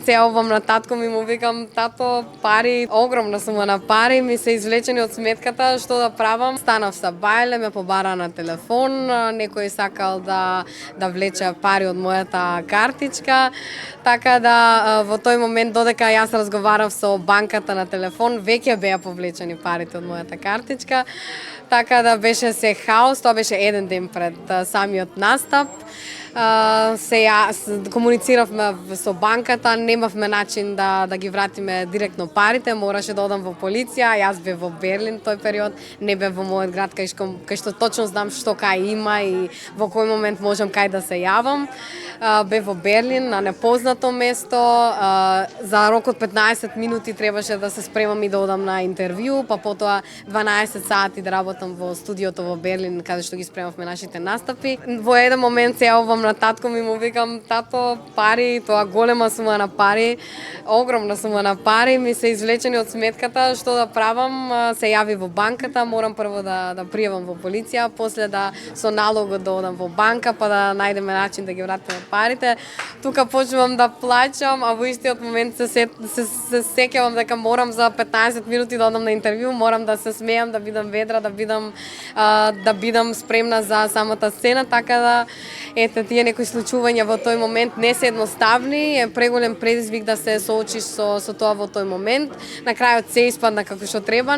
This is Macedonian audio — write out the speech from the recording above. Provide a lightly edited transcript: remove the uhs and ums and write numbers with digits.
Се јавувам на татко ми, му викам: тато, пари, огромна сума на пари ми се извлечени од сметката, што да правам? Станав са бајле, ме побара на телефон, некој сакал да влече пари од мојата картичка, така да во тој момент додека јас разговарав со банката на телефон, веќе беа повлечени парите од мојата картичка, така да беше се хаос. Тоа беше еден ден пред самиот настап. Комунициравме со банката, немавме начин да ги вратиме директно парите, мораше да одам во полиција. Јас бев во Берлин тој период, не бев во мојот град кај што точно знам што кај има и во кој момент можам кај да се јавам. Бев во Берлин на непознато место, за рок од 15 минути требаше да се спремам и да одам на интервју, па потоа 12 сати да работам во студиото во Берлин каде што ги спремавме нашите настапи. Во еден момент се јавувам на татко ми, му викам: тато, пари, тоа голема сума на пари, огромна сума на пари ми се извлечени од сметката, што да правам? Се јави во банката, морам прво да пријавам во полиција, после да со налогот да одам во банка, па да најдеме начин да ги вратиме парите. Тука почнувам да плачам, а во истиот момент се сеќавам дека морам за 15 минути да одам на интервју, морам да се смеам, да бидам ведра, да бидам спремна за самата сцена, така да ете тие некои случувања во тој момент не се едноставни, е преголем предизвик да се соочиш со тоа во тој момент. На крајот се испадна како што треба.